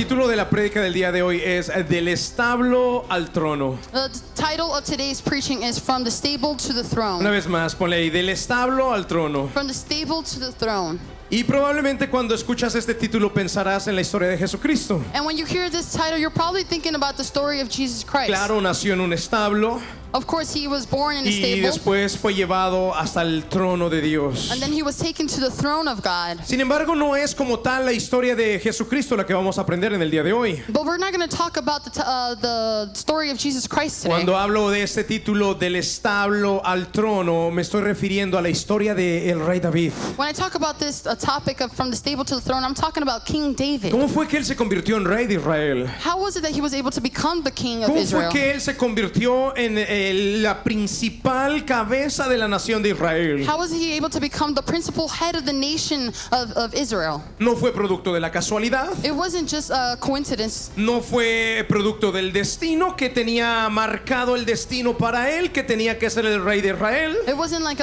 título de la prédica del día de hoy es Del establo al trono. The title of today's preaching is From the Stable to the Throne. Una vez más, ponle ahí, Del establo al trono. From the stable to the throne. Y probablemente cuando escuchas este título pensarás en la historia de Jesucristo. And when you hear this title, you're probably thinking about the story of Jesus Christ. Claro, nació en un establo Of course, he was born in a y stable, después fue llevado hasta el trono de Dios. and then he was taken to the throne of God. Sin embargo, no es como tal la historia de Jesucristo la que vamos a aprender en el día de hoy. But we're not going to talk about the story of Jesus Christ today. Cuando hablo de este título del establo al trono, me estoy refiriendo a la historia del rey David. When I talk about this topic of from the stable to the throne, I'm talking about King David. ¿Cómo fue que él se convirtió en rey de Israel? How was it that he was able to become the king of ¿Cómo fue Israel? que él se convirtió en la principal cabeza de la nación de Israel? How was he able to become the principal head of the nation of Israel? No fue producto de la casualidad, It wasn't just a coincidence. no fue producto del destino que tenía marcado el destino para él, que tenía que ser el rey de Israel. It wasn't like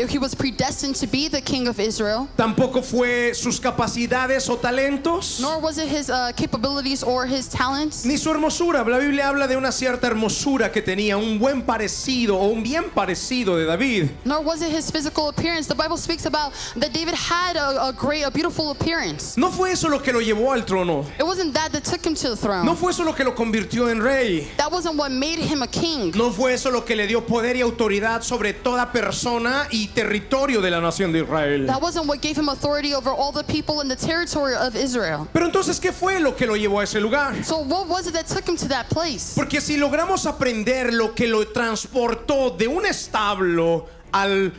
he was predestined to be the king of Israel. Tampoco fue sus capacidades o talentos, Nor was it his capabilities or his talents. ni su hermosura. La Biblia habla de una cierta hermosura que tenía, un buen parecido o un bien parecido de David. Nor was it his physical appearance. The Bible speaks about that David had a beautiful appearance. No fue eso lo que lo llevó al trono. It wasn't that took him to the throne. No fue eso lo que lo convirtió en rey. That wasn't what made him a king. No fue eso lo que le dio poder y autoridad sobre toda persona y territorio de la nación de Israel. That wasn't what gave him authority over all the people in the territory of Israel. Pero entonces, ¿qué fue lo que lo llevó a ese lugar? So what was it that took him to that place? Porque si logramos aprender lo que lo transportó de un establo al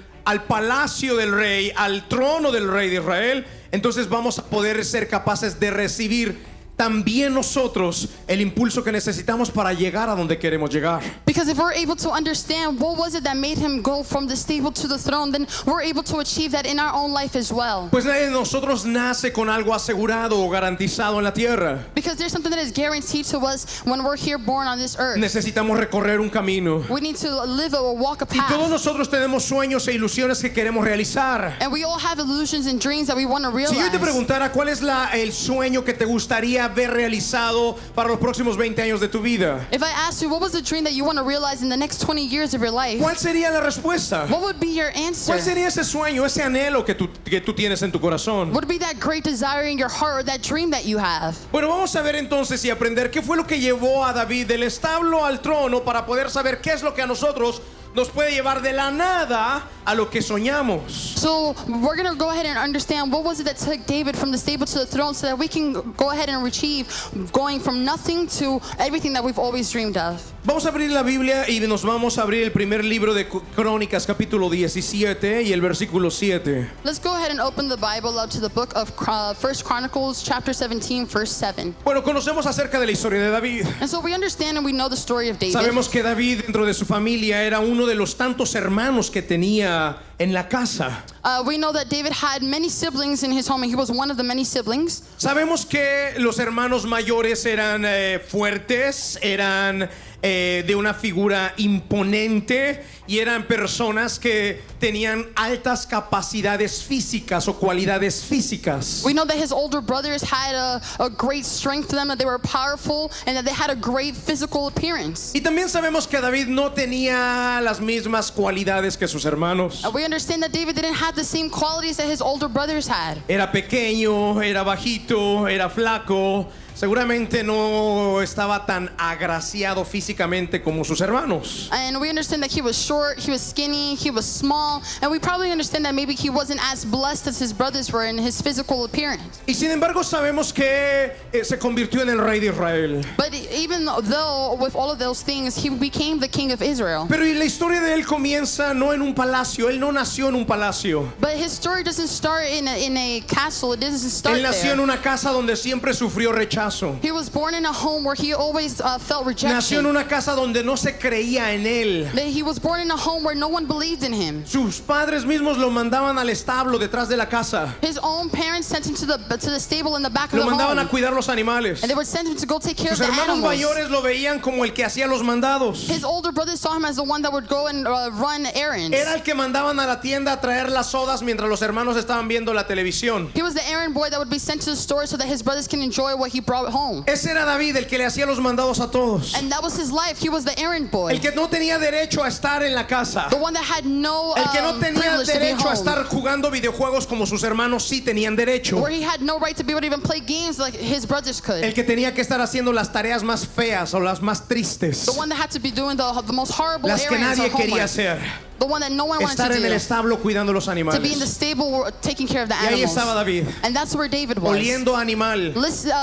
palacio del rey, al trono del rey de Israel, entonces vamos a poder ser capaces de recibir también nosotros el impulso que necesitamos para llegar a donde queremos llegar. Because if we're able to understand what was it that made him go from the stable to the throne, then we're able to achieve that in our own life as well. Pues nadie de nosotros nace con algo asegurado o garantizado en la tierra. Because there's something that is guaranteed to us when we're here born on this earth. Necesitamos recorrer un camino. We need to live or walk a Y todos path. nosotros tenemos sueños e ilusiones que queremos realizar. And we all have illusions and dreams that we want to Si yo te realize. preguntara cuál es el sueño que te gustaría ver realizado para los próximos 20 años de tu vida, If I asked you what was the dream that you want to realize in the next 20 years of your life, ¿cuál sería la respuesta? what would be your answer? ¿Cuál sería ese sueño, ese anhelo que tú tienes en tu corazón? What would be that great desire in your heart or that dream that you have? Bueno, vamos a ver entonces y aprender qué fue lo que llevó a David del establo al trono para poder saber qué es lo que a nosotros nos puede llevar de la nada a lo que soñamos. So we're going to go ahead and understand what was it that took David from the stable to the throne so that we can go ahead and achieve going from nothing to everything that we've always dreamed of. Vamos a abrir la Biblia y nos vamos a abrir el primer libro de Crónicas, capítulo 17 y el versículo 7. Let's go ahead and open the Bible up to the book of 1 Chronicles chapter 17 verse 7. Bueno, conocemos acerca de la historia de David. And so we understand and we know the story of David. Sabemos que David dentro de su familia era uno de los tantos hermanos que tenía en la casa. We know that David had many siblings in his home and he was one of the many siblings. Sabemos que los hermanos mayores eran fuertes, eran de una figura imponente y eran personas que tenían altas capacidades físicas o cualidades físicas. We know that his older brothers had a great strength to them, that they were powerful and that they had a great physical appearance. Y también sabemos que David no tenía las mismas cualidades que sus hermanos. We understand that David didn't have the same qualities that his older brothers had. Era pequeño, era bajito, era flaco. Seguramente no estaba tan agraciado físicamente como sus hermanos. And we understand that he was short, he was skinny, he was small, and we probably understand that maybe he wasn't as blessed as his brothers were in his physical appearance. Y sin embargo sabemos que se convirtió en el rey de Israel. But even though with all of those things, he became the king of Israel. Pero la historia de él comienza no en un palacio. Él no nació en un palacio. But his story doesn't start in a castle. It doesn't start Él nació en there. una casa donde siempre sufrió rechazo. He was born in a home where he always felt Nació en rejection. una casa donde no se creía en él. That he was born in a home where no one believed in him. Sus padres mismos lo mandaban al establo detrás de la casa. His own parents sent him to the stable in the back of Lo the mandaban a home. cuidar los animales. And they would send him to go take care of Sus the hermanos animals. mayores lo veían como el que hacía los mandados. His older brothers saw him as the one that would go and run errands. Era el que mandaban a la tienda a traer las sodas mientras los hermanos estaban viendo la televisión. He was the errand boy that would be sent to the store so that his brothers can enjoy what he brought brought home. Ese era David, el que le hacía los mandados a todos. And that was his life. He was the errand boy. El que no tenía derecho a estar en la casa. The one that had no El que no tenía privilege to be derecho a home. estar jugando videojuegos como sus hermanos sí tenían derecho. Where he had no right to be able to even play games like his brothers could. El que tenía que estar haciendo las tareas más feas o las más tristes. The one that had to be doing the most horrible Las que errands nadie or quería homework. hacer. The one that no one wanted Estar to en el do. establo cuidando los To be in the animales. stable taking care of the Y ahí animals. estaba David, And that's where David was. oliendo a animal.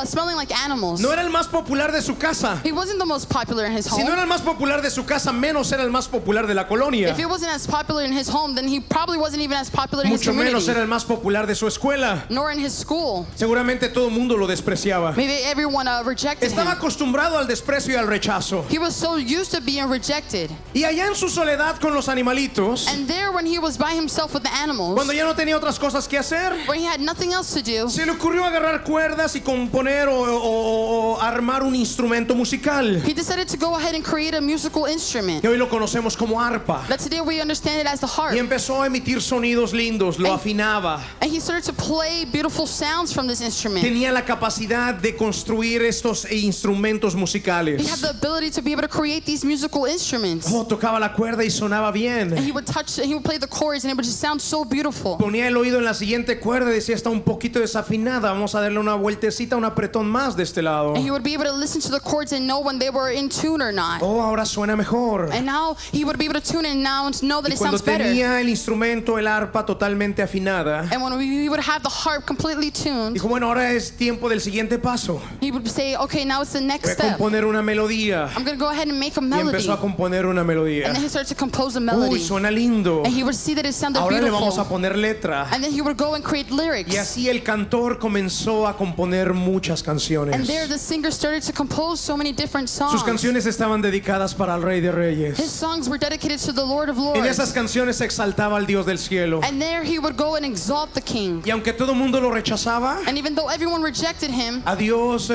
Smelling like animals. No era el más popular de su casa. He wasn't the most popular in his Si no home. era el más popular de su casa, menos era el más popular de la colonia. If he wasn't as popular in his home, then he probably wasn't even as popular in his Mucho menos community. era el más popular de su escuela. Nor in his school. Seguramente todo el mundo lo despreciaba. Maybe everyone rejected Estaba him. acostumbrado al desprecio y al rechazo. He was so used to being rejected. Y allá en su soledad con los animalitos, And there when he was by himself with the animals, cuando ya no tenía otras cosas que hacer, when he had nothing else to do, se le ocurrió agarrar cuerdas y componer o armar un instrumento musical. he decided to go ahead and create a musical instrument. Que hoy lo conocemos como arpa. That today we understand it as the harp. Y empezó a emitir sonidos lindos, lo afinaba. And he started to play beautiful sounds from this instrument. Tenía la capacidad de construir estos instrumentos He had musicales. the ability to be able to create these musical instruments. Oh, tocaba la cuerda y sonaba And bien. he would touch, and he would play the chords, and it would just sound so beautiful. Ponía el oído en la siguiente cuerda y decía, está un poquito desafinada, vamos a darle una vueltecita, un apretón más de este lado. And he would be able to listen to the chords and know when they were in tune or not. Oh, ahora suena mejor. And now he would be able to tune in now and know that Y it cuando sounds better. tenía el instrumento, el arpa totalmente afinada, And when we would have the harp completely tuned, dijo, bueno, ahora es tiempo del siguiente paso. he would say, okay, now it's the Voy next a step. componer una melodía. I'm going to go ahead and make a Y melody. empezó a componer una And melodía. then he started to compose a Uy, melody. suena lindo. And he would see that it sounded Ahora le vamos a beautiful. poner letra. And then he would go and create lyrics. Y así el cantor comenzó a componer muchas And canciones. there the singer started to compose so many different songs. Sus canciones estaban dedicadas para el Rey de His Reyes. songs were dedicated to the Lord of En Lords. esas canciones se exaltaba al Dios del cielo. And there he would go and exalt the king. Y aunque todo el mundo lo rechazaba, And even though everyone rejected him, a Dios,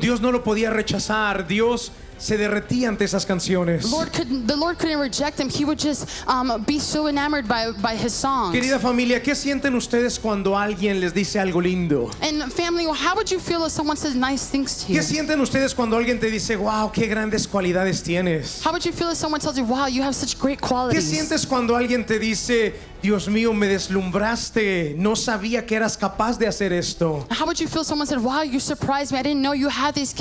Dios no lo podía rechazar. Dios se derretía ante esas canciones. the Lord couldn't reject him. He would just be so enamored by his songs. Querida familia, ¿qué sienten ustedes cuando alguien les dice algo lindo? And family, how would you feel if someone says nice things to you? ¿Qué sienten ustedes cuando alguien te dice, wow, qué grandes cualidades tienes? How would you feel if someone tells you, wow, you have such great ¿Qué qualities? sientes cuando alguien te dice, Dios mío, me deslumbraste, no sabía que eras capaz de hacer esto? How would you feel if someone said, wow, you surprised me. I didn't know you had these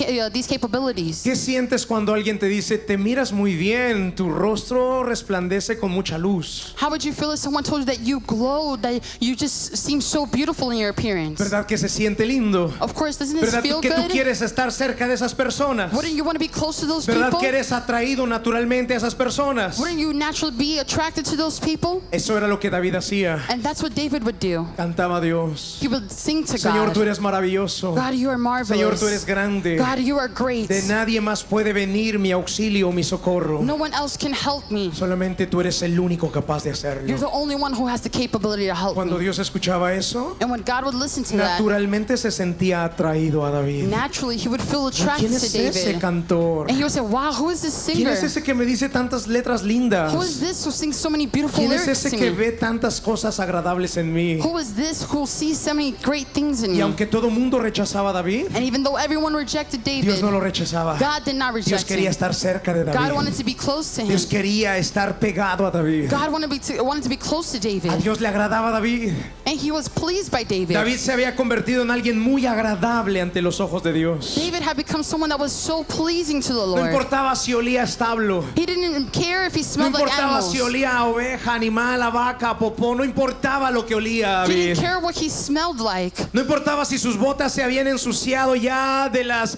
capabilities. ¿Qué sientes cuando alguien te dice, te miras muy bien, tu rostro resplandece con mucha luz? How would you feel if someone told you that you glowed, that you just seem so beautiful in your appearance? ¿Verdad que se siente lindo? Of course, doesn't it ¿Verdad feel que tú good? quieres estar cerca de esas personas? Wouldn't you want to be close to those ¿Verdad people? que eres atraído naturalmente a esas personas? Wouldn't you naturally be attracted to those people? Eso era lo que David hacía. And that's what David would do. Cantaba a Dios. He would sing to Señor, God. tú eres maravilloso. God, you are Señor, tú marvelous. eres grande. God, you are great. De nadie más puede venir mi auxilio, mi socorro. No one else can help me. Solamente tú eres el único capaz de You're hacerlo. the only one who has the capability to help Cuando me. Dios escuchaba eso, And when God would listen to that, naturalmente se sentía atraído a David. naturally he would feel attracted ¿Quién to es ese David. cantor? And he would say, wow, who is this ¿Quién singer? es ese que me dice tantas letras lindas? Who is this who sings so many beautiful ¿Quién es lyrics ese to que me? ve tantas cosas agradables en mí? Who is this who sees so many great things in Y me? aunque todo mundo rechazaba a David, And even though everyone rejected David, Dios no lo rechazaba. God did not Dios reject quería him. estar cerca de God David. wanted to be close to him. Dios quería estar pegado a David. God wanted to be close to A David. Dios le agradaba a David. And he was pleased by David. David se había convertido en alguien muy agradable ante los ojos de Dios. David had become someone that was so pleasing to the No Lord. importaba si olía a establo. He didn't care if he No smelled like importaba animals. si olía a oveja, animal, a vaca, a popó. No importaba lo que olía a He David. didn't care what he smelled like. No importaba si sus botas se habían ensuciado ya de las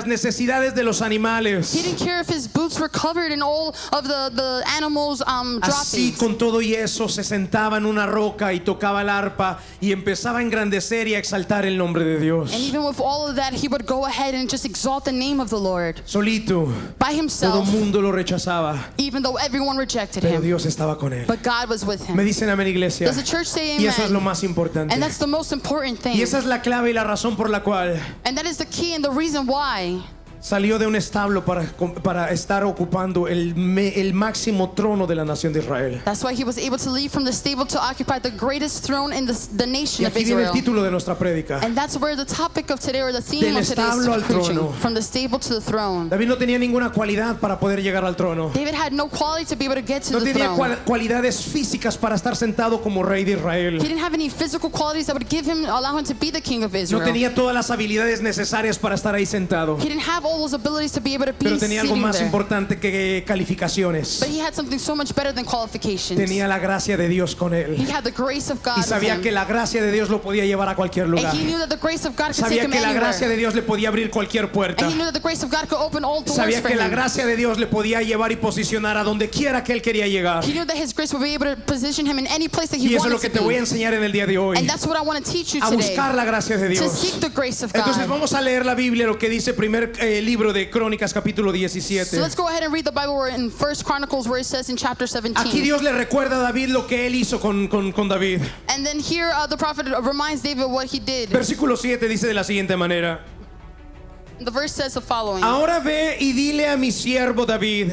necesidades de los animales. He didn't care if his boots were covered in all of the animals' Así droppings. con todo y eso se sentaba en una roca y tocaba el arpa y empezaba a engrandecer y a exaltar el nombre de Dios. And even with all of that, he would go ahead and just exalt the name of the Lord Solito, by todo himself, el mundo lo rechazaba, even though everyone rejected pero him. Dios estaba con él. But God was with Me him. dicen amén, iglesia. Does the church say Y eso es lo amen? más importante. And that's the most important Y thing. esa es la clave y la razón por la cual And that is the key and the reason why salió de un establo para estar ocupando el máximo trono de la nación de Israel. That's why he was able to leave from the stable to occupy the greatest throne in the nation Y of aquí viene el Israel. título de nuestra prédica. And that's where the topic of today, or the theme Del of today's establo al preaching, trono. from the stable to the throne. David no tenía ninguna cualidad para poder llegar al trono. David had no quality to be able to get to No the tenía throne. cualidades físicas para estar sentado como rey de Israel. He didn't have any physical qualities that would allow him to be the king of No Israel. tenía todas las habilidades necesarias para estar ahí sentado. He didn't have all those abilities to be able to be Pero tenía algo sitting más there. importante que calificaciones. But he had something so much better than qualifications. Tenía la gracia de Dios con He él. had the grace of God Y with sabía him. que la gracia de Dios lo podía llevar a cualquier lugar. And he knew that the grace of God could take Sabía him que la gracia anywhere. de Dios le podía abrir cualquier puerta. And he knew that the grace of God could open all doors Sabía for que la him. gracia de Dios le podía llevar y posicionar a donde quiera que él quería llegar. He knew that his grace would be able to position him in any place that he Y eso es wanted lo que to te voy a be. enseñar en el día de hoy. And that's what I want to teach you A today. buscar la gracia de To Dios. seek the grace of Entonces God. vamos a leer la Biblia, lo que dice primer libro de Crónicas capítulo So 17. let's go ahead and read the Bible where in 1 Chronicles where it says in chapter Aquí 17. Dios le recuerda a David lo que él hizo con David. And then here the prophet reminds David what he did. Versículo 7 dice de la siguiente manera: The verse says the following. Ahora ve y dile a mi siervo David,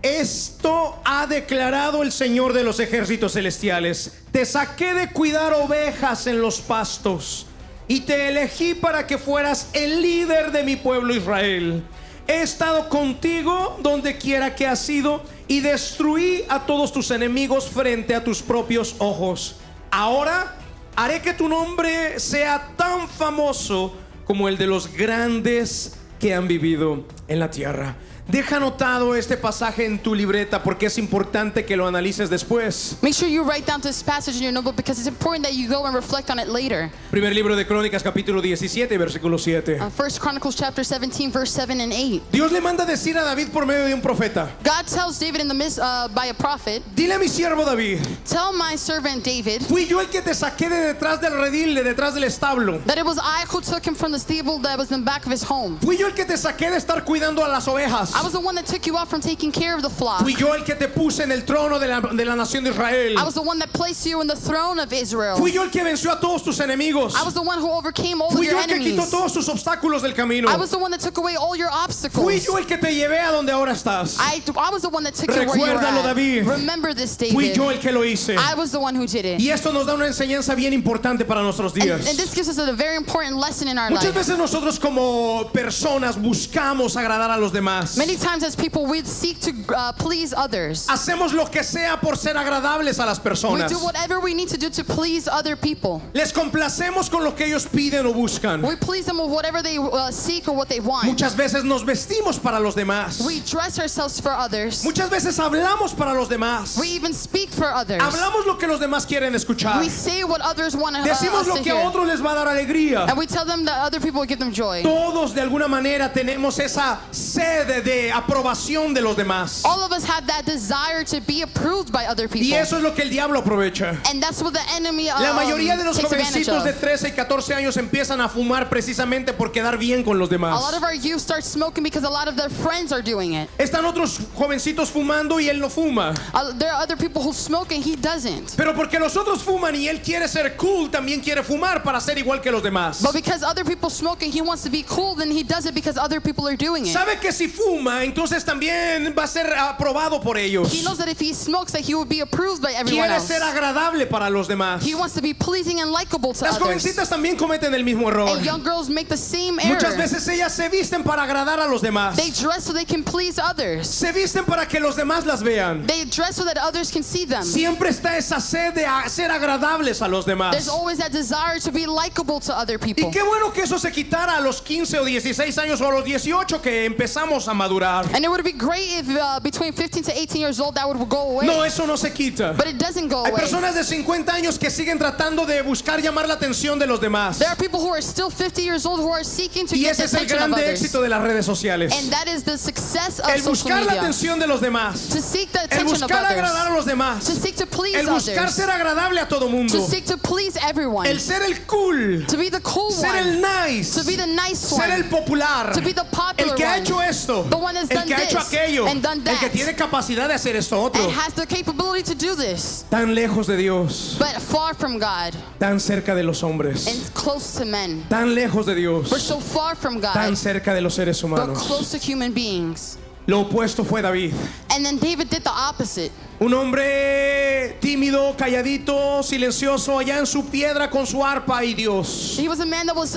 esto ha declarado el Señor de los ejércitos celestiales: te saqué de cuidar ovejas en los pastos y te elegí para que fueras el líder de mi pueblo Israel. He estado contigo donde quiera que has ido y destruí a todos tus enemigos frente a tus propios ojos. Ahora haré que tu nombre sea tan famoso como el de los grandes que han vivido en la tierra. Deja anotado este pasaje en tu libreta porque es importante que lo analices después. Make sure you write down this passage in your notebook because it's important that you go and reflect on it later. Primer libro de Crónicas capítulo 17 versículo 7. 1 Chronicles chapter 17 verse 7 and 8. Dios le manda decir a David por medio de un profeta: God tells David in the midst by a prophet, dile a mi siervo David, tell my servant David fui yo el que te saqué de detrás del redil, de detrás del establo. that it was I who took him from the stable that was in the back of his home. Fui yo el que te saqué de estar cuidando a las ovejas. I was the one that took you out from taking care of the flock. Fui yo el que te puse en el trono de la nación de Israel. I was the one that placed you in the throne of Israel. Fui yo el que venció a todos tus enemigos. I was the one who overcame all of Fui your yo el que quitó enemies. todos tus obstáculos del camino. I was the one that took away all your obstacles. Fui yo el que te llevé a donde ahora estás. I was the one that took you where you're Recuérdalo, at. David. Remember this, David. Fui yo el que lo hice. I was the one who did it. Y esto nos da una enseñanza bien importante para nuestros días. And this gives us a very important lesson in our Muchas life. veces nosotros como personas buscamos agradar a los demás. Many times as people, we seek to please others. Hacemos lo que sea por ser agradables a las We personas. do whatever we need to do to please other people. Les complacemos con lo que ellos piden o buscan. We please them with whatever they seek or what they want. Muchas veces nos vestimos para los demás. We dress ourselves for others. Muchas veces hablamos para los demás. We even speak for others. Hablamos lo que los demás quieren escuchar. We say what others want Decimos us lo to que a hear. otros les va a dar alegría. And we tell them that other people will give them joy. Todos de alguna manera tenemos esa sed de aprobación de los demás. All of us have that desire to be approved by other people. Y eso es lo que el diablo aprovecha. And that's what the enemy La mayoría de los takes advantage jovencitos de of. 13 y 14 años empiezan a fumar precisamente por quedar bien con los A demás. lot of our youth start smoking because a lot of their friends are doing it. Están otros jovencitos fumando y él no fuma. There are other people who smoke and he doesn't. Pero porque los otros fuman y él quiere ser cool, también quiere fumar para ser igual que los demás. But because other people smoke and he wants to be cool, then he does it because other people are doing it. Sabe que si fuma, entonces también va a ser aprobado por ellos. He knows that if he smokes, that he will be approved by everyone Quiere else. ser agradable para los demás. He wants to be pleasing and likable to Las others. jovencitas también cometen el mismo error. And young girls make the same error. Muchas veces ellas se visten para agradar a los demás. They dress so they can please others. Se visten para que los demás las vean. They dress so that others can see them. Siempre está esa sed de ser agradables a los demás. There's always that desire to be likable to other Y people. qué bueno que eso se quitara a los 15 o 16 años o a los 18 que empezamos a madurar. And it would be great if between 15 to 18 years old that would go away. No, eso no se quita. But it doesn't go Hay away. personas de 50 años que siguen tratando de buscar llamar la atención de los demás. There are people who are still 50 years old who are seeking to Y get ese the es el attention of grande others. éxito de las redes sociales. And that is the success of El social buscar la media. atención de los demás. To seek the El attention of buscar others. agradar a los demás. To seek to please El buscar others. ser agradable a todo mundo. To seek to please everyone. El ser el cool. To be the cool Ser one. el nice. To be the nice Ser el one. popular. To be the popular El que ha one. hecho esto The one that's el done que ha hecho this aquello, and done el que that. tiene capacidad de hacer esto otro. And has the capability to do this. Tan lejos de Dios, But far from God tan cerca de los hombres. and close to men. Tan lejos de We're Dios, so far from tan God, cerca de los seres but humanos. close to human beings. Lo opuesto fue David. And then David did the opposite. Un hombre tímido, calladito, silencioso, allá en su piedra con su arpa y Dios. He was a man that was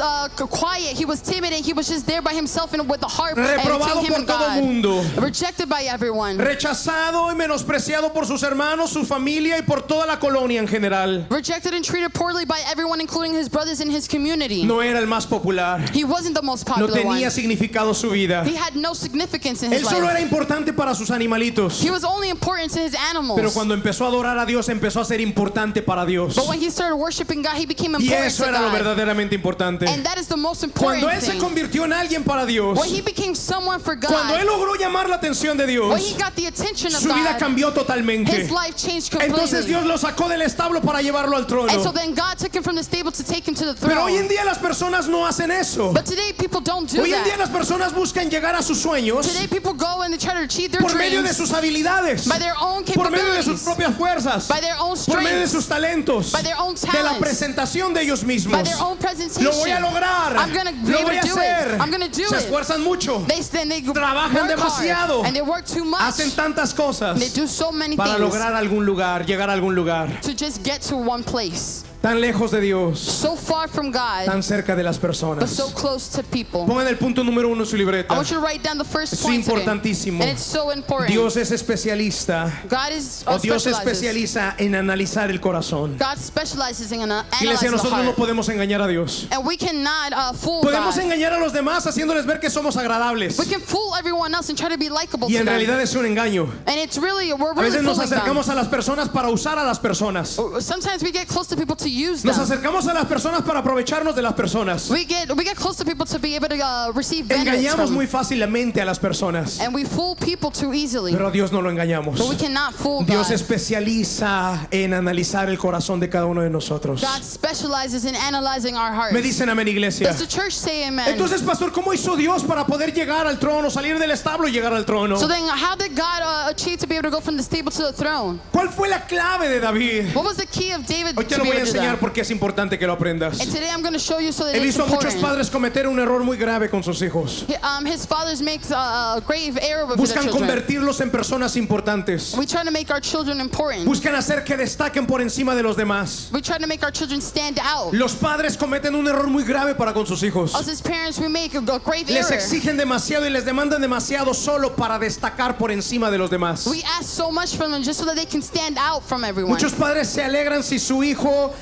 quiet. He was timid, and he was just there by himself and with the harp and Reprobado between him por and todo God. mundo. Rejected by everyone. Rechazado y menospreciado por sus hermanos, su familia y por toda la colonia en general. Rejected and treated poorly by everyone, including his brothers in his community. No era el más popular. He wasn't the most No popular one. tenía significado su vida. He had no significance in Él his solo era life. importante para sus animalitos. He was only important to his animals. Pero cuando empezó a adorar a Dios, empezó a ser importante para Dios. But when he started worshiping God, he became Y important eso to era lo God. verdaderamente importante. And that is the most important Cuando él se thing. convirtió en alguien para Dios, When he became someone for cuando él God, logró llamar la atención de when he Dios, got the attention of su vida God, cambió totalmente. his life changed Entonces completely. Dios lo sacó del establo para llevarlo al And so trono. then God took him from the stable to take him to the Pero hoy en throne. día las personas no hacen eso. But today people don't do Hoy en día that. las personas buscan llegar a sus sueños Today people go and they try to achieve their por medio de dreams sus habilidades, by their own por medio de sus capabilities, propias fuerzas, by their own por medio de sus strengths, talentos, by their own de la talents, presentación de ellos by mismos. their own presentation. Lo voy a lograr, I'm gonna be lo able voy a to do hacer. it. I'm gonna do Se it. esfuerzan mucho, They trabajan work demasiado, hard and they work too much. hacen tantas cosas They do so many para things lograr algún lugar, llegar a algún lugar. to just get to one place. Tan lejos de Dios, So far from God, tan cerca de las but personas. so close to people. Pongan el punto número 1 en su I libreta. want you to write down the first Es point today. importantísimo. And it's so important. Dios es especialista, God is o Dios se specializes. especializa en analizar el corazón. God specializes in Iglesia, analyzing the nosotros no heart. podemos engañar a Dios. And we cannot fool Podemos God. engañar a los demás haciéndoles ver que somos agradables. We can fool everyone else and try to be likable Y to en them. realidad es un engaño. And it's really, we're A really veces nos fooling them. acercamos a las personas para usar a las personas. Sometimes we get close to people to use Nos them. acercamos a las personas para aprovecharnos de las personas. We get close to people to be able to receive benefits Engañamos from. muy fácilmente a las personas. And we fool people too easily. Pero a Dios no lo engañamos. But we cannot fool Dios God. especializa en analizar el corazón de cada uno de nosotros. God specializes in analyzing our hearts. Me dicen amén, iglesia. Does the church say amen? Entonces, pastor, ¿cómo hizo Dios para poder llegar al trono, salir del establo y llegar al trono? So then how did God achieve to be able to go from the stable to the throne? ¿Cuál fue la clave de David? What was the key of David Hoy te to lo be voy a able to do enseñar that? porque es importante que lo aprendas. And today I'm going to show you so that He it's visto a muchos important. padres cometer un error muy grave con sus hijos. His fathers make a grave error with their Buscan children. convertirlos en personas importantes. We try to make our children important. Buscan hacer que destaquen por encima de los demás. We try to make our children stand out. Los padres cometen un error muy grave para con sus hijos. Us as parents, we make a grave Les error. exigen demasiado y les demandan demasiado solo para destacar por encima de los demás. We ask so much from them just so that they can stand out from everyone. Muchos padres se alegran si su hijo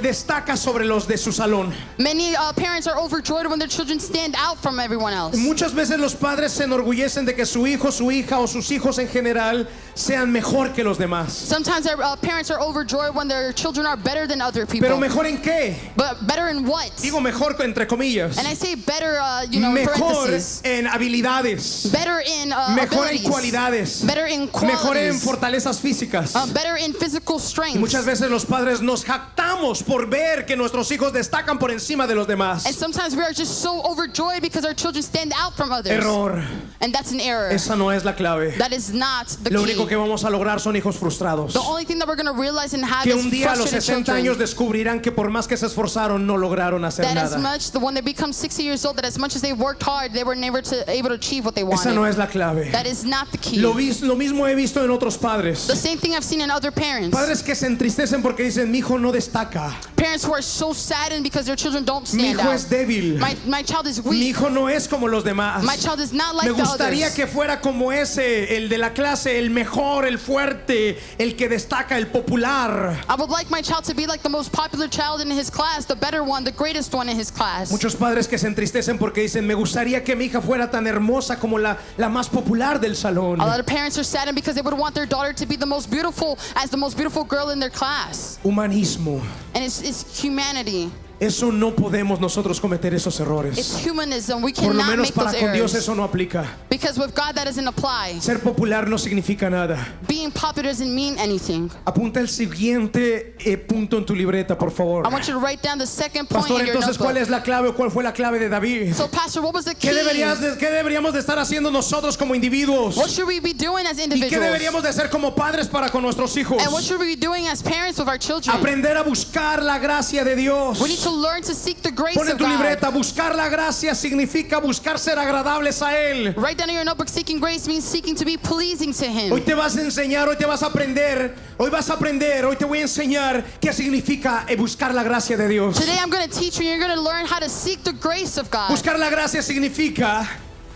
destaca sobre los de su salón. Many parents are overjoyed when their children stand out from everyone else. Muchas veces los padres se enorgullecen de que su hijo, su hija o sus hijos en general sean mejor que los demás. Sometimes our parents are overjoyed when their children are better than other people. Pero mejor en qué? But better in what? Digo mejor entre comillas. And I say better, in Mejor parentheses. en habilidades. Better in Mejor en abilities. cualidades. Better in qualities. Mejor en fortalezas físicas. Better in physical strength. Y muchas veces los padres nos jactamos por ver que nuestros hijos destacan por encima de los demás. And sometimes we are just so overjoyed because our children stand out from others. Error. And that's an error. Esa no es la clave. That is not the Lo key. único que vamos a lograr son hijos frustrados. The only thing that we're going to realize and have Que is un día a los frustrated 60 children. años descubrirán que por más que se esforzaron no lograron hacer That as nada. much, when they become 60 years old, that as much as they worked hard, they were never able to achieve what they wanted. Esa no es la clave. That is not the key. Lo mismo he visto en otros padres. The same thing I've seen in other parents. Padres que se entristecen porque dicen, mi hijo no destaca. Parents who are so saddened because their children don't Mi stand hijo out. es débil. My child is Mi weak. hijo no es como los demás. My child is not like Me the gustaría others. que fuera como ese, el de la clase, el mejor, el fuerte, el que destaca, el popular. I would like my child to be like the most popular child in his class, the better one, the greatest one in his class. Muchos padres que se entristecen porque dicen, me gustaría que mi hija fuera tan hermosa como la más popular del salón. A lot of parents are saddened because they would want their daughter to be the most beautiful girl in their class. Humanismo. And it's humanity. Eso no podemos nosotros cometer esos It's errores. humanism. We Por lo cannot menos make para those con Dios errors. eso no aplica. Because with God that doesn't apply. Ser popular no significa nada. Being popular doesn't mean anything. Apunta el siguiente punto en tu libreta, por favor. I want you to write down the second point Pastor, in your entonces, ¿cuál notebook. es la clave o cuál fue la clave de David? So, Pastor, what was the key? ¿Qué deberíamos de estar haciendo nosotros como individuos? What should we be doing as ¿Y qué individuals? deberíamos de hacer como padres para con nuestros hijos? And what should we be doing as parents with our children? Aprender a buscar la gracia de Dios. We need to learn to seek the grace Pon en of tu God. libreta, buscar la gracia significa buscar ser agradables a Él. Write down in your notebook, seeking grace means seeking to be pleasing to Him. Hoy te vas a enseñar, hoy te vas a aprender, hoy te voy a enseñar qué significa buscar la gracia de Dios. Today I'm going to teach you, and you're going to learn how to seek the grace of God. Buscar la gracia significa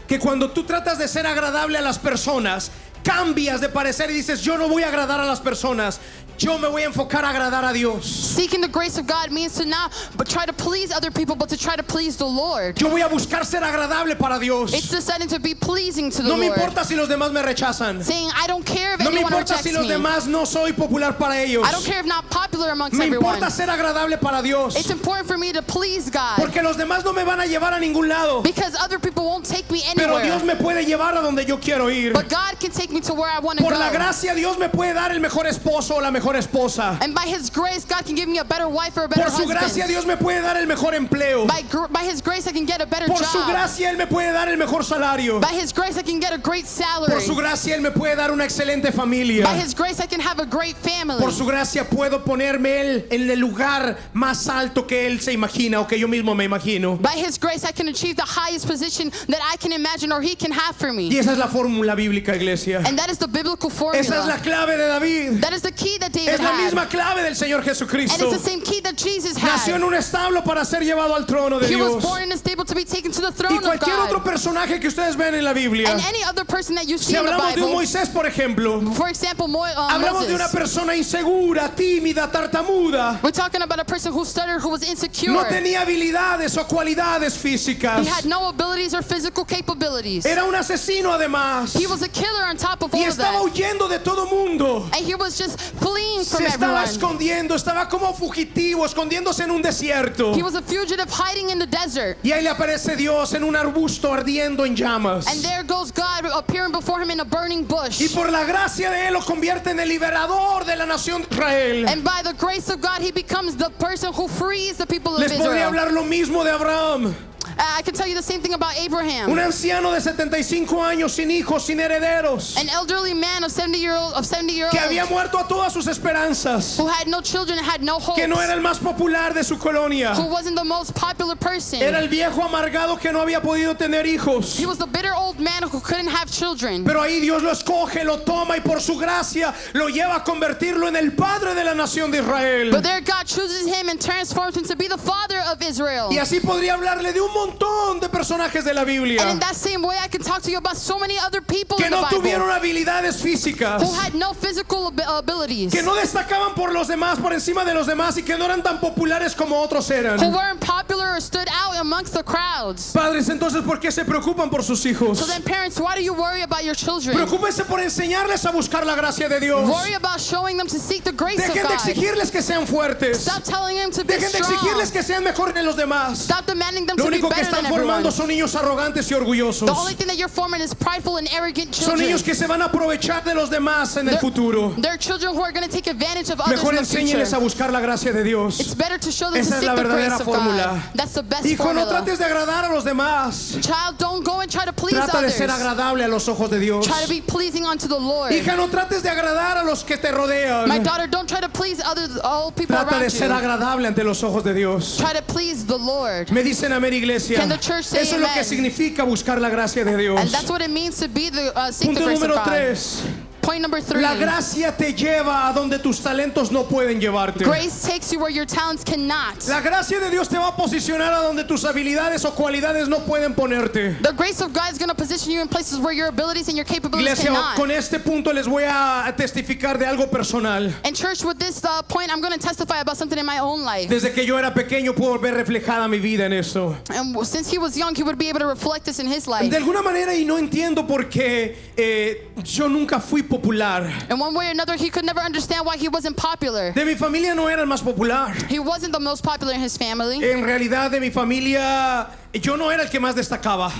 que cuando tú tratas de ser agradable a las personas, cambias de parecer y dices, yo no voy a agradar a las personas, yo me voy a enfocar a agradar a Dios. Seeking the grace of God means to not but try to please other people, but to try to please the Lord. Yo voy a buscar ser agradable para Dios. It's deciding to be pleasing to the No me Lord. importa si los demás me rechazan. Saying, I don't care if No me anyone importa rejects si los me. demás no soy popular para ellos. I don't care if not popular amongst Me everyone. importa ser agradable para Dios. It's important for me to please God. Porque los demás no me van a llevar a ningún lado. Because other people won't take me Pero anywhere. Dios me puede llevar a donde yo quiero ir. But God can take me to where I want to Por go. la gracia Dios me puede dar el mejor esposo o la mejor esposa. And by His grace, God can give me a better wife or a better Por su gracia husband. Dios me puede dar el mejor empleo. By His grace, I can get a better Por su job. gracia Él me puede dar el mejor salario. By His grace, I can get a great salary. Por su gracia Él me puede dar una excelente familia. By His grace, I can have a great family. Por su gracia puedo ponerme Él en el lugar más alto que Él se imagina o que yo mismo me imagino. By His grace, I can achieve the highest position that I can imagine or He can have for Y me. esa es la fórmula bíblica, iglesia. And that is the biblical Esa es la formula. clave de David. That is the key that David Es la had. misma clave del Señor And Jesucristo. it's the same key that Jesus Nació en had. un establo para ser llevado al trono de He was Dios. born in a stable to be taken to the Y throne of cualquier otro God. personaje que ustedes ven en la Biblia. And any other person that you Si see in the hablamos de un Bible, Moisés, por ejemplo, for example, hablamos de una Moses. persona insegura, tímida, tartamuda. We're talking about a person who stuttered, who was insecure. No tenía habilidades o cualidades físicas. He had no abilities or physical capabilities. Era un asesino además. He was a killer on top of Y all of estaba that. huyendo de todo mundo. And he was just fleeing from Se estaba everyone. escondiendo, estaba como fugitivo, escondiéndose en un desierto. He was a fugitive hiding in the desert. Y ahí le aparece Dios en un arbusto ardiendo en llamas. And there goes God appearing before him in a burning bush. Y por la gracia de Él lo convierte en el liberador de la nación de Israel. And by the grace of God, he becomes the person who frees the people of Les podría Israel. hablar lo mismo de Abraham. I can tell you the same thing about Abraham. Un anciano de 75 años, sin hijos, sin herederos, An elderly man of 70 year old que había muerto a todas sus esperanzas, who had no children and had no hope. que no era el más popular de su colonia. Who wasn't the most popular person. Era el viejo amargado que no había podido tener hijos. He was the bitter old man who couldn't have children. Pero ahí Dios lo escoge, lo toma y por su gracia lo lleva a convertirlo en el padre de la nación de Israel. But there God chooses him and transforms him to be the father of Israel. Y así podría hablarle de un montón de personajes de la Biblia And in that same way, I can talk to you about so many other people que in the no Bible tuvieron habilidades físicas, who had no physical abilities, que no destacaban por los demás, por encima de los demás y que no eran tan populares como otros eran. who weren't popular or stood out amongst the crowds. Padres, entonces, ¿por qué se preocupan por sus hijos? So then, parents, why do you worry about your children? Preocúpense por enseñarles a buscar la gracia de Dios. Worry about showing them to seek the grace of Dejen de God. exigirles que sean fuertes. Stop telling them to be Dejen de strong. exigirles que sean mejores que los demás. Stop demanding them Lo to be único que better than están everyone. formando son niños arrogantes y orgullosos. The only thing that you're forming is prideful and arrogant Son children. niños que se van a aprovechar de los demás en el futuro. They're children who are going to take advantage of others Mejor in the enséñenles a future. buscar la gracia de Dios. It's better to show them Esa to es seek la the verdadera grace of fórmula. God. That's the best Hijo, no formula. trates de agradar a los demás. Child, don't go and try to please Trata de others. ser agradable a los ojos de Dios. Try to be pleasing unto the Lord. Hija, no trates de agradar a los que te rodean. My daughter, don't try to please all people Trata de around ser you. agradable ante los ojos de Dios. Try to please the Lord. Me dicen amén, iglesia. Can the church say Eso es lo que amen? significa buscar la gracia de Dios. And that's what it means to be the seek the Punto grace of número God. 3. Point number 3. La gracia te lleva a donde tus talentos no pueden llevarte. Grace takes you where your talents cannot. La gracia de Dios te va a posicionar a donde tus habilidades o cualidades no pueden ponerte. The grace of God is going to position you in places where your abilities and your capabilities Iglesia, cannot. con este punto les voy a testificar de algo personal. And church, with this point, I'm going to testify about something in my own life. Desde que yo era pequeño puedo ver reflejada mi vida en eso. And since he was young, he would be able to reflect this in his life. De alguna manera, y no entiendo por qué yo nunca fui popular popular. In one way or another, he could never understand why he wasn't popular. De mi familia no era el más popular. He wasn't the most popular in his family. En realidad, de mi familia, yo no era el que más destacaba.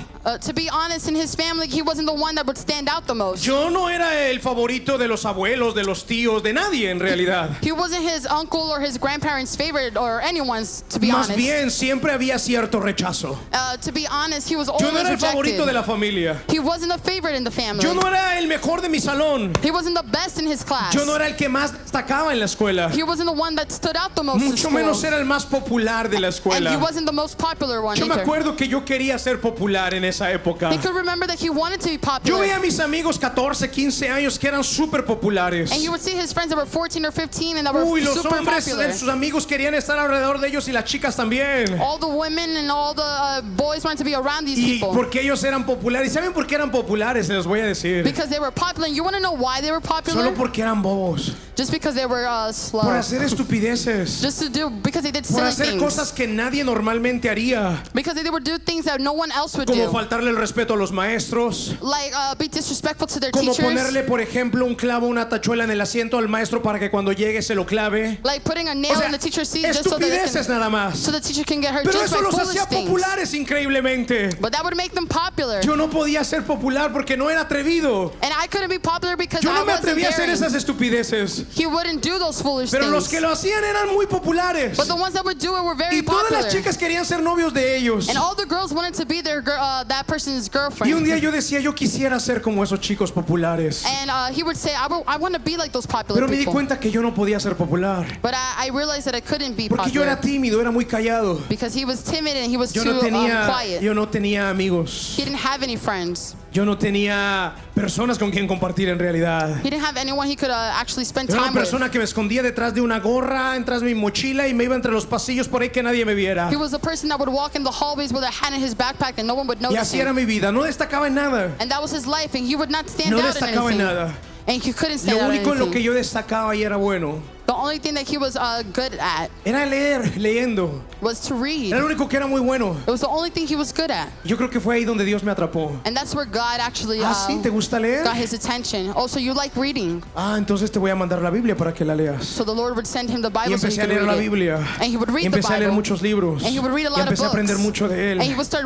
To be honest, in his family, he wasn't the one that would stand out the most. Yo no era el favorito de los abuelos, de los tíos, de nadie en realidad. He wasn't his uncle or his grandparents' favorite or anyone's, to be Más honest. bien, siempre había cierto rechazo. To be honest, he was Yo always no era el favorito de rejected. la familia. He wasn't a favorite in the family. Yo no era el mejor de mi salón. He wasn't the best in his class. Yo no era el que más destacaba en la escuela. He wasn't the one that stood out the most in Mucho school. menos era el más popular de la And he escuela. wasn't the most popular one Yo me either. acuerdo que yo quería ser popular en esa época. He could remember that he wanted to be Yo popular. veía a mis amigos 14, 15 años que eran súper populares. And you would see his friends that were 14 or 15 and that were Uy, los super hombres, popular. sus amigos querían estar alrededor de ellos y las chicas también. All the women and all the boys wanted to be around these Y people. porque ellos eran populares. ¿Y saben por qué eran populares? Se los voy a decir. Because they were popular. And you want to know why they were popular? Solo porque eran bobos. Just because they were slow. Por hacer estupideces. Just to do, because they did Por silly hacer things. cosas que nadie normalmente haría. Because they would do things that no one else would Como do. faltarle el respeto a los maestros. Like be disrespectful to their Como teachers. ponerle, por ejemplo, un clavo, una tachuela en el asiento al maestro para que cuando llegue se lo clave. Like putting a nail O sea, in the teacher's seat just so that estupideces nada más. the teacher can get hurt. Pero Just eso by los foolish hacía things. populares increíblemente. But that would make them popular. Yo no podía ser popular porque no era atrevido. And I couldn't be popular because Yo I no me wasn't atrevía a hacer daring. esas estupideces. He wouldn't do those foolish Pero things. los que lo hacían eran muy populares. But the ones that would do it were very Y todas popular. las chicas querían ser novios de ellos. And all the girls wanted to be their that person's girlfriend. Y un día yo decía, yo quisiera ser como esos chicos populares. And he would say, I want to be like those popular Pero me di people. cuenta que yo no podía ser popular. But I realized that I couldn't be Porque yo popular. era tímido, era muy callado. Because he was timid and he was Yo too no quiet. tenía amigos. He didn't have any friends. Yo no tenía personas con quien compartir en realidad. He didn't have anyone he could actually spend Era una time with. persona que me escondía detrás de una gorra, detrás de mi mochila y me iba entre los pasillos por ahí que nadie me viera. He was the person that would walk in the hallways with a hand in his backpack and no one would Y notice así era him. mi vida, no destacaba en nada. And that was his life, and he would not stand No out in destacaba en anything. nada. And he couldn't stand Lo out in único en lo que anything. yo destacaba y era bueno The only thing that he was good at era leyendo. was to read. Era lo único que era muy bueno. It was the only thing he was good at. Yo creo que fue ahí donde Dios me atrapó. And that's where God actually Ah, sí, ¿te gusta leer? got his attention. Also, you like reading. Ah, entonces te voy a mandar la Biblia para que la leas. So the Lord would send him the Y Bible so he empecé a could leer read la it. Biblia. And he would Y read the empecé a leer Bible. muchos libros. And he would read a Y lot of empecé a books. aprender mucho de And he él. would start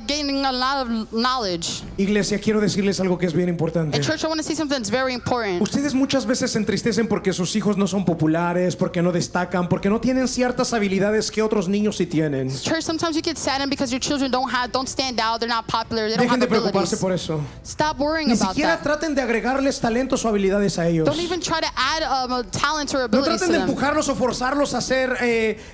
gaining a lot of knowledge. Iglesia, quiero decirles algo que es bien importante. In church, I want to say something that's very important. Ustedes muchas veces se entristecen porque sus hijos no son populares, porque no destacan, porque no tienen ciertas habilidades que otros niños sí tienen. Church, sometimes you get saddened because your children don't stand out, they're not popular, they don't Dejen have de preocuparse abilities. por eso. Stop worrying Ni about siquiera that. traten de agregarles talentos o habilidades a ellos. Don't even try to add talents or No abilities traten to de them. empujarlos o forzarlos a ser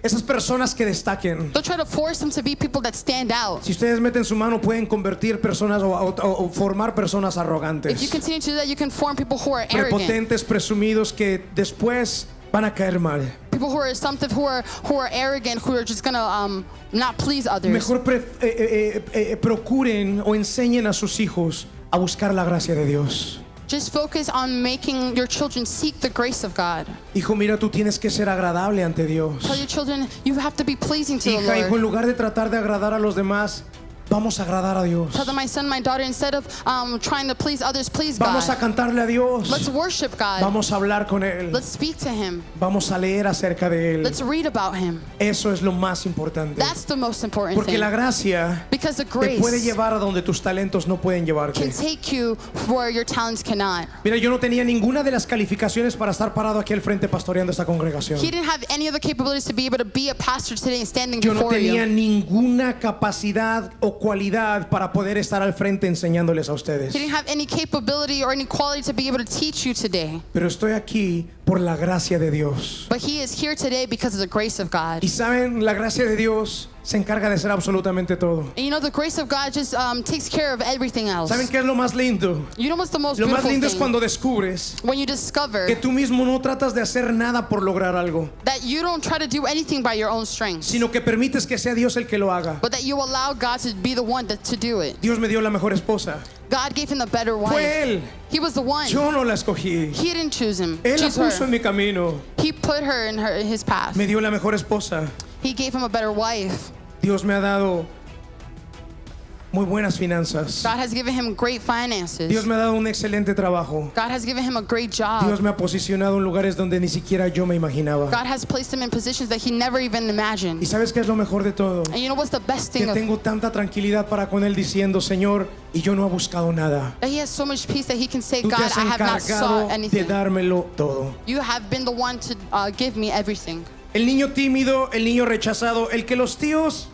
esas personas que destaquen. Don't try to force them to be people that stand out. Si ustedes meten su mano pueden convertir personas o formar personas If you arrogantes, continue to do that, you can form people who are arrogant, prepotentes, presumidos que después van a caer mal. people who are assumptive, who are arrogant, who are just gonna not please others. Mejor procuren o enseñen a sus hijos a buscar la gracia de Dios. Just focus on making your children seek the grace of God. Hijo, mira, tú tienes que ser agradable ante Dios. Tell your children you have to be pleasing to the Hija, hijo, en Lord. lugar de tratar de agradar a los demás, vamos a agradar a Dios. Tell them, my son, my daughter, instead of trying to please others, please Vamos a God. cantarle a Dios. Let's worship God. Vamos a hablar con Él. Let's speak to Him. Vamos a leer acerca de Él. Let's read about Him. Eso es lo más importante. That's the most important Porque thing. la gracia Because the te puede grace llevar a donde tus talentos no pueden llevarte. can take you where your talents cannot. Mira, yo no tenía ninguna de las calificaciones para estar parado aquí al frente pastoreando esta congregación. He didn't have any of the capabilities to be able to be a pastor today and standing Yo no before tenía you. ninguna capacidad o cualidad para poder estar al frente enseñándoles a ustedes. He didn't have any capability or any quality to be able to teach you today. Pero estoy aquí por la gracia de Dios. But he is here today because of the grace of God. Y saben, la gracia de Dios se encarga de hacer absolutamente todo. And you know, the grace of God just takes care of everything else. ¿Saben qué es lo más lindo? You know what's the most Lo más beautiful lindo es thing? cuando descubres When you discover que tú mismo no tratas de hacer nada por lograr algo, that you don't try to do anything by your own strength, sino que permites que sea Dios el que lo haga. but that you allow God to be the one to do it. Dios me dio la mejor esposa. God gave him the better wife. Fue Él. He was the one. Yo no la escogí. He didn't choose him. Él la Choose puso en her. mi camino. He put her in his path. Me dio la mejor esposa. He gave him a better wife. Dios me ha dado muy buenas finanzas. God has given him great finances. Dios me ha dado un excelente trabajo. God has given him a great job. Dios me ha posicionado en lugares donde ni siquiera yo me imaginaba. God has placed him in positions that he never even imagined. ¿Y sabes qué es lo mejor de todo? And you know what's the best Que thing of tengo tanta tranquilidad para con Él diciendo, Señor, y yo no he buscado nada. that he has so much peace that he can say, Tú te God, has I have not encargado sought de anything. dármelo todo. You have been the one to give me everything. El niño tímido, el niño rechazado, el que los tíos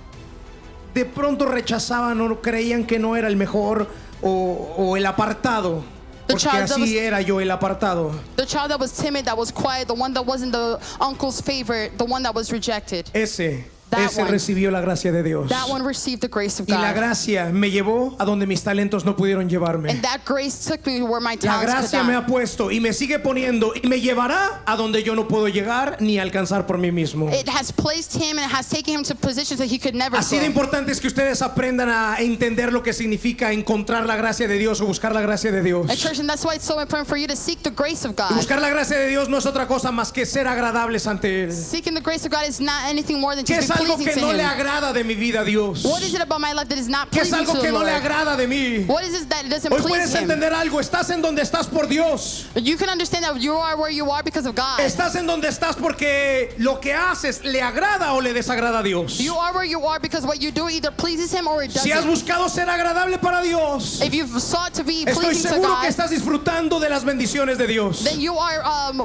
de pronto rechazaban o creían que no era el mejor o el apartado. The Porque child that así was- era yo, el apartado. The child that was timid, that was quiet, the one that wasn't the uncle's favorite, the one that was rejected. Ese That one. recibió la gracia de Dios. That one received the grace of Y la God. gracia me llevó a donde mis talentos no pudieron llevarme. And that grace took me where my La talents gracia could me not. ha puesto y me sigue poniendo y me llevará a donde yo no puedo llegar ni alcanzar por mí mismo. It has placed him and it has taken him to positions that he could never Así de go. importante es que ustedes aprendan a entender lo que significa encontrar la gracia de Dios o buscar la gracia de Dios. And church, and that's why it's so important for you to seek the grace of Y God. buscar la gracia de Dios no es otra cosa más que ser agradables ante Él. Seeking the grace of God is not anything more than ¿Qué to es be algo pleasing que to no le him. agrada de mi vida a Dios? What is it about my life that is not ¿Qué es pleasing to algo que the no le Lord? agrada de mí? What is it that doesn't Hoy please puedes him? entender algo, estás en donde estás por Dios. You can understand that you are where you are because of God. Estás en donde estás porque lo que haces le agrada o le desagrada a Dios. You are where you are because what you do either pleases him or it Si has doesn't. buscado ser agradable para Dios, If you've sought to be estoy pleasing to seguro que God, estás disfrutando de las bendiciones de Dios. then you are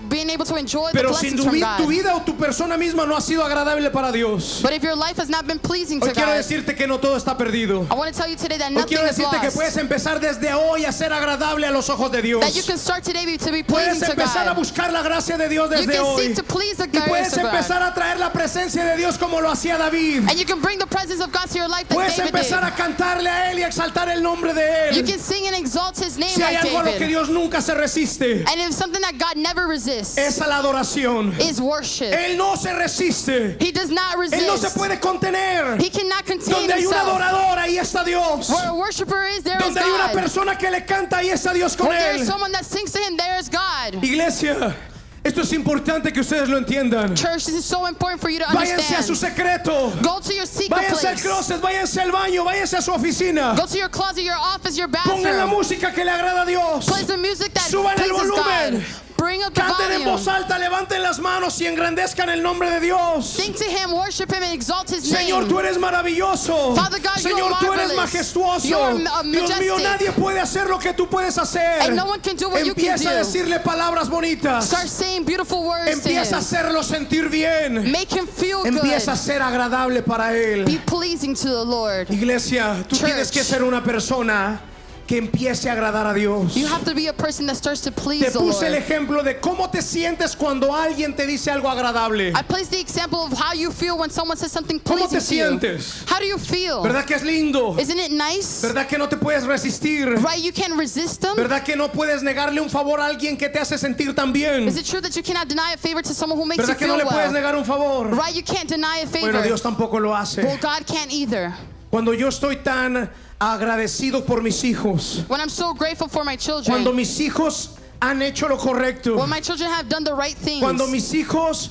being able to enjoy the Pero si blessings tu from tu God. vida o tu persona misma no ha sido agradable para Dios, But if your life has not been pleasing hoy to quiero God, decirte que no todo está perdido. I want to tell you today that Hoy nothing quiero is decirte que lost. puedes empezar desde hoy a ser agradable a los ojos de Dios. That you can start today to be Puedes pleasing to empezar a God. buscar la gracia de Dios You desde can hoy. seek to please the Y puedes grace of empezar God. a traer la presencia de Dios como lo hacía David. And you can bring the presence of God to your life like Puedes David empezar did. a cantarle a Él y a exaltar el nombre de You Él. can sing and exalt his name Si hay like algo a lo que David. Dios nunca se resiste, And if something that God never resists es a la adoración. is worship. Él no se resiste. He does not Él no se resist. puede contener. He cannot contain Donde hay un himself. adorador, ahí está Dios. Where a worshiper is, there is Donde hay una God. persona que le canta, ahí está Dios con Where there él. is someone that sings to him, there is God. Iglesia, esto es importante que ustedes lo entiendan. Church, this is so important for you to Váyanse a su understand. secreto. Go to your secret Váyanse al place. closet, váyanse al baño, váyanse a su oficina. Go to your closet, your office, your Pongan la bathroom. música que le agrada a Dios. Play the music that Suban el pleases volumen. God. Bring up the Canten en voz volume. alta, levanten las manos y engrandezcan el nombre de Dios. Sing to him, worship him, and exalt his Señor, name. tú eres maravilloso. Father God, you Señor, are tú eres marvelous. majestuoso. You are Dios mío, majestic. nadie puede hacer lo que tú puedes hacer. And no one can do what you can Empieza a do. decirle palabras bonitas. Start saying beautiful words to Empieza a him. hacerlo sentir bien. Make him feel Empieza a good. ser agradable para Él. Be pleasing to the Lord. Iglesia, tú Church. tienes que ser una persona que empiece a agradar a Dios. You have to be a person that starts to please Te the puse el Lord. ejemplo de cómo te sientes cuando alguien te dice algo agradable. I placed the example of how you feel when someone says something ¿Cómo pleasing te to you. sientes? How do you feel? ¿Verdad que es lindo? Isn't it nice? ¿Verdad que no te puedes resistir? Right? You can't resist them. ¿Verdad que no puedes negarle un favor a alguien que te hace sentir tan bien? Is it true that you cannot deny a favor to someone who makes you ¿Verdad que feel no le puedes well? negar un favor? Right? You can't deny a favor. Bueno, Dios tampoco lo hace. Well, God can't either. Cuando yo estoy tan agradecido por mis hijos, When I'm so grateful for my cuando children, mis hijos han hecho lo correcto, when my children have done the right things, cuando mis hijos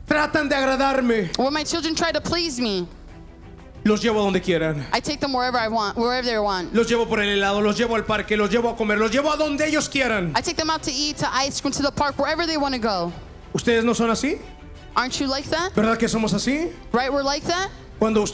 tratan de agradarme, when my children try to please me, los llevo a donde quieran. I take them wherever I want, wherever they want. Los llevo por el helado, los llevo al parque, los llevo a comer, los llevo a donde ellos quieran. I take them out to eat, to ice cream, to the park, wherever they want to go. ¿Ustedes no son así? Aren't you like that? ¿Verdad que somos así? Right? We're like that? Cuando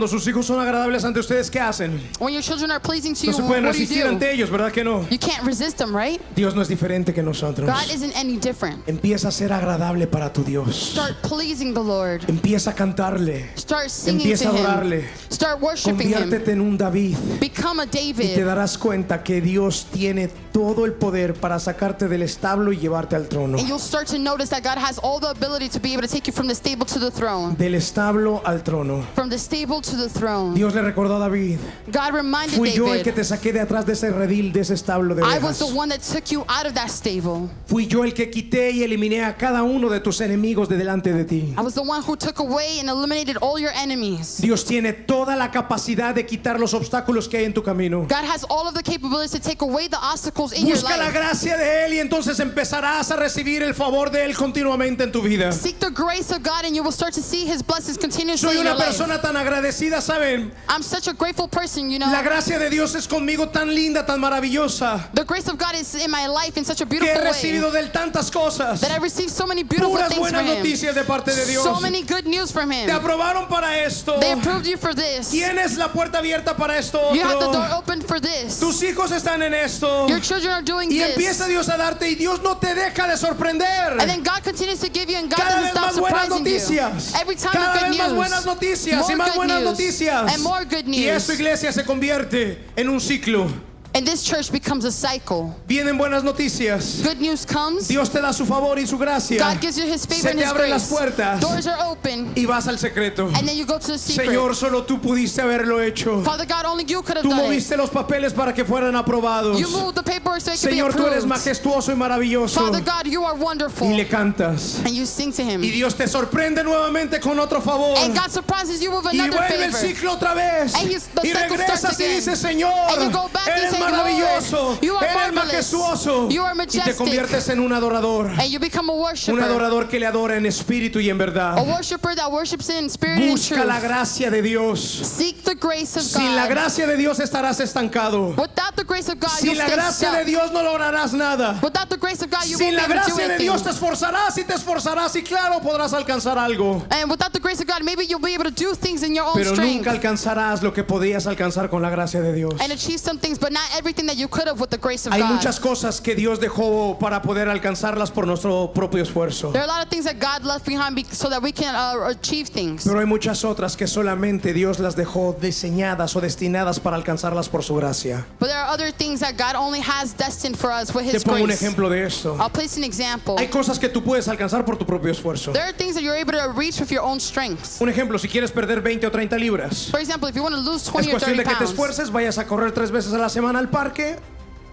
sus hijos son agradables ante ustedes, ¿qué hacen? When your children are pleasing to No you, se pueden what do you resistir do? ante ellos, ¿verdad que no? You can't resist them, right? Dios no es diferente que nosotros. God isn't any different. Empieza a ser agradable para tu Dios. Start pleasing the Lord. Empieza a cantarle. Start singing Empieza to a him. adorarle. Start worshiping him. Conviértete en un David. Become a Y te David. darás cuenta que Dios tiene todo el poder para sacarte del establo y llevarte al trono. And you'll start to notice that God has all the ability to be able to take you from the stable to the throne. Del establo al trono. From the stable to the throne. Dios le recordó a David: God reminded fui yo el que David, te saqué de atrás de ese redil, de ese establo de I was ovejas. the one that took you out of that stable. Fui yo el que quité y eliminé a cada uno de tus enemigos de delante de ti. I was the one who took away and eliminated all your enemies. Dios tiene toda la capacidad de quitar los obstáculos que hay en tu camino. God has all of the capabilities to take away the obstacles miracles in your Busca la life. gracia de Él y entonces empezarás a recibir el favor de Él continuamente en tu vida. Seek the grace of God and you will start to see His blessings continuously Soy in your una life. persona tan agradecida, ¿saben? I'm such a grateful person, you know. La gracia de Dios es conmigo tan linda, tan maravillosa, The grace of God is in my life in such a que he beautiful way recibido de Él tantas cosas. that I received so many beautiful Puras things from buenas Him. noticias de parte de Dios. So many good news from Him. Te aprobaron para esto. They approved you for this. Tienes la puerta abierta para esto You have the door otro. open for this. Tus hijos están en esto. Your children are doing Y this. empieza Dios a darte y Dios no te deja de sorprender. And then God continues to give you and God Cada doesn't vez stop más buenas surprising you. noticias. Every time Cada good vez más news. buenas noticias y More más good buenas news. noticias. And more good Y esta news. iglesia se convierte en un ciclo. And this church becomes a cycle. Vienen buenas noticias. Good news comes. Dios te da su favor y su gracia. God gives you His favor Se and te His abren las grace. puertas Doors are open. y vas al secreto. And then you go to the secret. Señor, solo tú pudiste haberlo hecho. Father God, only you could have Tú done it. moviste los papeles para que fueran aprobados. You moved the paperwork so it could be Señor, tú eres approved. majestuoso y maravilloso. Father God, you are wonderful. Y le cantas. And you sing to Him. Y Dios te sorprende nuevamente con otro favor. And God surprises you with Y another vuelve el favor. ciclo otra vez. And the Y cycle regresas starts y again. dices, Señor, And you go back and eres say, maravilloso, Lord, you are eres marvelous. majestuoso. You are Y te majestic. conviertes en un adorador. And you become a Un worshiper. adorador que le adora en espíritu y en A verdad. worshiper that worships in spirit and Busca la truth. gracia de Dios. Seek the grace of Sin la God. gracia de Dios estarás estancado. Without the grace of God, Sin you'll la stay gracia de stuck. Dios no lograrás nada. Without the grace of God, you Sin won't la be able to do gracia de anything. Dios te esforzarás y claro podrás alcanzar algo. And without the grace of God, maybe you'll be able to do things in your own Pero strength nunca alcanzarás lo que podías alcanzar con la gracia de Dios. and achieve some things, but not everything that you could have with the grace of Hay God. muchas cosas que Dios dejó para poder alcanzarlas por nuestro propio esfuerzo. There are a lot of things that God left behind so that we can achieve things. Pero hay muchas otras que solamente Dios las dejó diseñadas o destinadas para alcanzarlas por su gracia. But there are other things that God only has destined for us with Te His pongo un grace. ejemplo de esto. I'll place an example. Hay cosas que tú puedes alcanzar por tu propio esfuerzo. There are things that you're able to reach with your own strength. Un ejemplo, si quieres perder 20 o 30 libras, For example, if you want to lose es 20 or cuestión 30 de que te pounds, esfuerces, vayas a correr 3 veces a la semana al parque,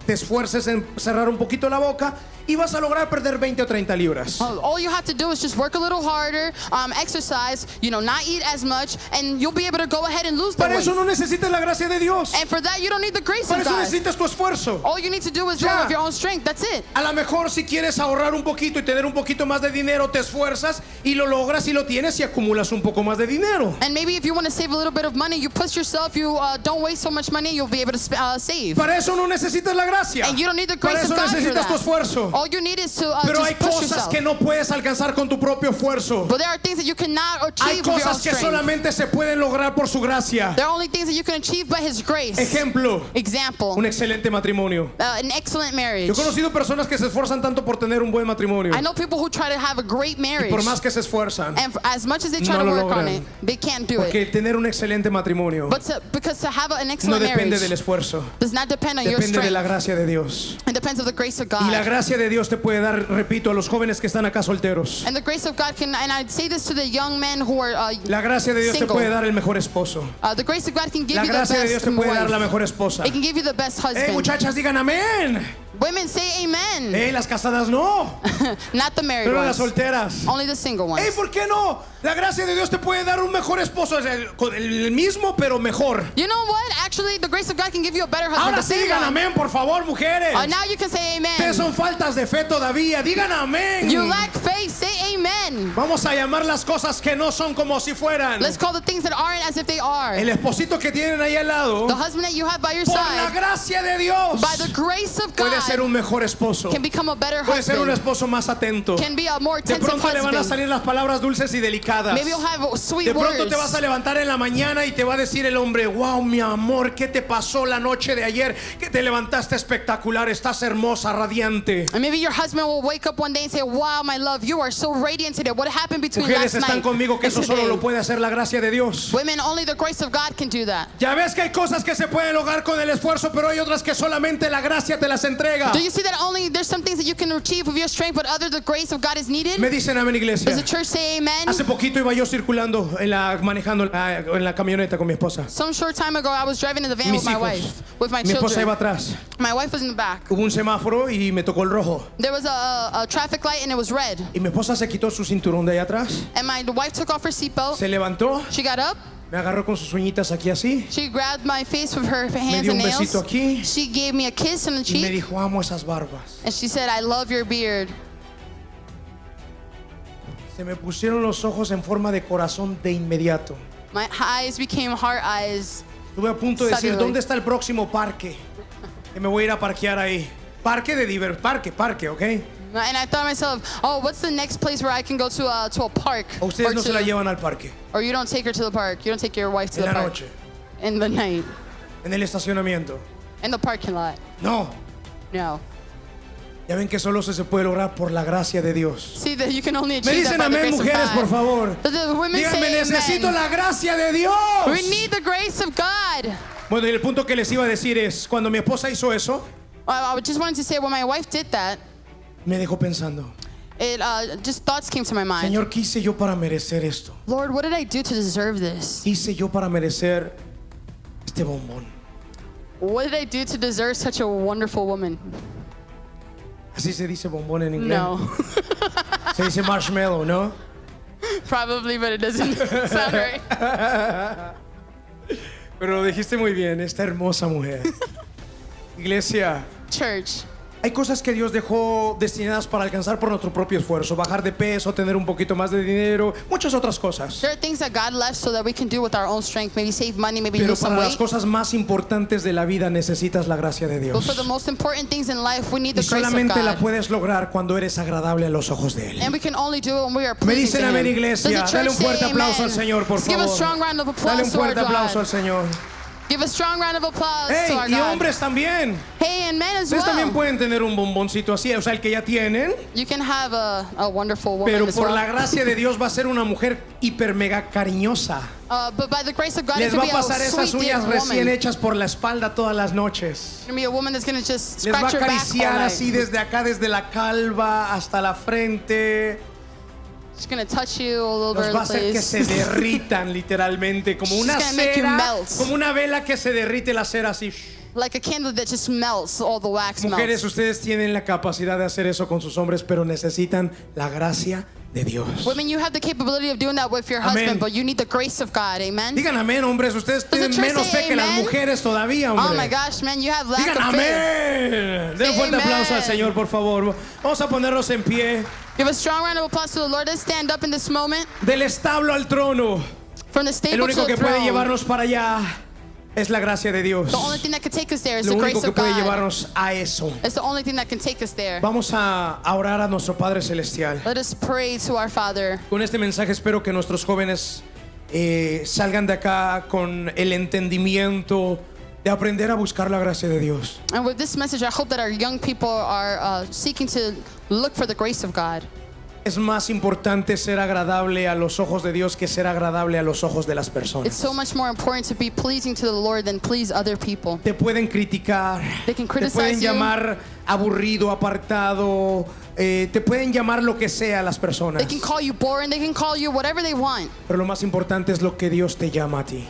te esfuerces en cerrar un poquito la boca y vas a lograr perder 20 o 30 libras. all you have to do is just work a little harder, exercise, not eat as much, and you'll be able to go ahead and lose the Para weight. eso no necesitas la gracia de Dios. And for that, you don't need the grace Para of eso God. necesitas tu esfuerzo. All you need to do is Ya. go with your own strength. That's it. A lo mejor si quieres ahorrar un poquito y tener un poquito más de dinero, te esfuerzas y lo logras y lo tienes y acumulas un poco más de dinero. And maybe if you want to save a little bit of money, you push yourself, you don't waste so much money, you'll be able to save. Para eso no necesitas la gracia. And you don't need the Para grace eso of God for necesitas tu that. esfuerzo. All you need is to Pero hay just push cosas yourself. que no puedes alcanzar con tu propio esfuerzo. But there are things that you cannot Hay achieve with your own cosas que strength. solamente se pueden lograr por su gracia. There are only things that you can achieve by His grace. Ejemplo, Example, un excelente matrimonio. an excellent marriage. Yo he conocido personas que se esfuerzan tanto por tener un buen matrimonio. I know people who try to have a great marriage, Por más que se esfuerzan. and as much as they try No to lo work on logran. it, they can't do it. Porque tener un excelente matrimonio But because to have an no excellent depende marriage del esfuerzo. does not depend on your Depende de la strength. gracia de Dios. It depends on the grace of Y la God. gracia de Dios te puede dar, repito, a los jóvenes que están acá solteros. And the grace of God can, and I'd say this to the young men who are, La gracia de Dios te Single. puede dar el mejor esposo. the grace of God can give La you the gracia de Dios best te puede dar la wife. mejor esposa. It can give you the best husband. Muchachas, digan amén. Women say amen. Las casadas no. Not the married Pero las ones. solteras. Only the single ones. ¿Por qué no? La gracia de Dios te puede dar un mejor esposo. Es el mismo, pero mejor. You know what? Actually, the grace of God can give you a better husband. Ahora The sí same digan one. amén, por favor, mujeres. Now you can say amen. Ustedes son faltas de fe todavía. Digan amén. You lack faith. Say amen. Vamos a llamar las cosas que no son como si fueran. Let's call the things that aren't as if they are. El esposito que tienen ahí al lado, The husband that you have by your por la side, gracia de Dios, by the grace of puede ser God, un mejor esposo. can become a better Puede ser un husband. esposo más atento. Can be a more De attentive pronto le van a husband. salir las palabras dulces y delicadas. Maybe you'll have sweet De pronto words. te vas a levantar en la mañana y te va a decir el hombre: wow, mi amor, ¿qué te pasó la noche de ayer? Que te levantaste espectacular, estás hermosa, radiante. And maybe your husband will wake up one day and say, wow, my love, you are so radiant today. What happened between Mujeres last están night conmigo que and eso solo today? lo puede hacer la gracia de Dios. Women, only the grace of God can do that. Ya ves que hay cosas que se pueden lograr con el esfuerzo, pero hay otras que solamente la gracia te las entrega. Do you see that only there's some things that you can achieve with your strength, but other the grace of God is needed? Me dicen amén, iglesia. Does the church say amen? Hace poquito iba yo circulando manejando en la camioneta con mi esposa. Some short time ago, I was driving in the van Mis with my hijos. wife, with my Mi esposa iba children. atrás. My wife was in the back. Hubo un semáforo y me tocó el rojo. There was a traffic light and it was red. Y mi esposa se quitó su cinturón de ahí atrás, And my wife took off her seatbelt. se levantó She got up Me agarró con sus uñitas aquí así. She grabbed my face with her Me hands dio and un besito nails. aquí. She gave me a kiss on the Y me cheek. dijo, amo esas barbas. And she said, I love your beard. Se me pusieron los ojos en forma de corazón de inmediato. My eyes became heart eyes. Estuve a punto de decir, Suddenly. ¿dónde está el próximo parque? Que me voy a ir a parquear ahí. Parque de parque, ¿ok? And I thought to myself, oh, what's the next place where I can go to a park? O ustedes no se la llevan al parque. Or you don't take her to the park. You don't take your wife to En the la park. noche. In the night. En el estacionamiento. In the parking lot. No. No. Ya ven que solo se puede lograr por la gracia de Dios. See that you can only Me achieve that dicen by the amén, grace of mujeres, God. por favor. The women Díganme, say necesito amen. la gracia de Dios. We need the grace of God. Bueno, y el punto que les iba a decir es, cuando mi esposa hizo eso, I just wanted to say when my wife did that, me dejó pensando, it just thoughts came to my mind. Señor, ¿qué hice yo para merecer esto? Lord, what did I do to deserve this? ¿Qué hice yo para merecer este bombón? What did I do to deserve such a wonderful woman? Así se dice bombón en inglés. No. Se dice marshmallow, ¿no? Probably, but it doesn't sound right. Pero lo dijiste muy bien, esta hermosa mujer. Iglesia, Church, hay cosas que Dios dejó destinadas para alcanzar por nuestro propio esfuerzo. Bajar de peso, tener un poquito más de dinero, muchas otras cosas. there are things that God left so that we can do with our own strength. Maybe save money, maybe Pero lose some para las weight. cosas más importantes de la vida necesitas la gracia de But Dios. for the most important things in life, we need Y the grace of solamente la God. puedes lograr cuando eres agradable a los ojos de Él. And we can only do it when we are Me pleasing dicen to amén, Him. iglesia. Does the Dale church un fuerte say aplauso amen? al Señor, por Let's give a favor. strong round of Dale applause un to our fuerte aplauso al God. Señor. Give a strong round of applause Hey, to our y God. hombres también. Hey, and men as Ustedes también well. pueden tener un bomboncito así, o sea, el que ya tienen. You can have a wonderful woman Pero as por well. la gracia de Dios va a ser una mujer hiper mega cariñosa. But by the grace of God, Les it va can a be a pasar esas sweet uñas dear recién woman. hechas por la espalda todas las noches. It's gonna be a woman that's gonna just Les va a scratch your back all acariciar night. así desde acá, desde la calva hasta la frente. She's gonna touch you all over Los va a the hacer que place. se derritan literalmente, como She's una gonna make you cera, melt. como una vela que se derrite la cera así. Like a candle that just melts, all the wax Mujeres, melts. ustedes tienen la capacidad de hacer eso con sus hombres, pero necesitan la gracia de Dios. Women, you have the capability of doing that with your Amén. husband, but you need the grace of God. Amen. Digan amén, hombres. Ustedes tienen church menos say fe que las amen? mujeres todavía, hombre. Oh my gosh, man, you have lack Digan of faith. amén. Den un fuerte Amen. aplauso al Señor, por favor. Vamos a ponernos en pie. Give a strong round of applause to the Lord. Let's stand up in this moment. Del establo al trono. From the El stable to único the que puede throne. llevarnos para allá es la gracia de Dios. The only thing that can take us there is Lo the único grace que of puede God. llevarnos a eso. It's the only thing that can take us there. Vamos a orar a nuestro Padre Celestial. Let us pray to our Father. Con este mensaje espero que nuestros jóvenes salgan de acá con el entendimiento de aprender a buscar la gracia de Dios. And with this message, I hope that our young people are seeking to look for the grace of God. Es más importante ser agradable a los ojos de Dios que ser agradable a los ojos de las It's personas. so much more important to be pleasing to the Lord than please other people. Te pueden criticar, They can te criticize pueden you. llamar aburrido, apartado, te pueden llamar lo que sea las personas. They can call you boring, they can call you whatever they want. Pero lo más importante es lo que Dios te llama a ti.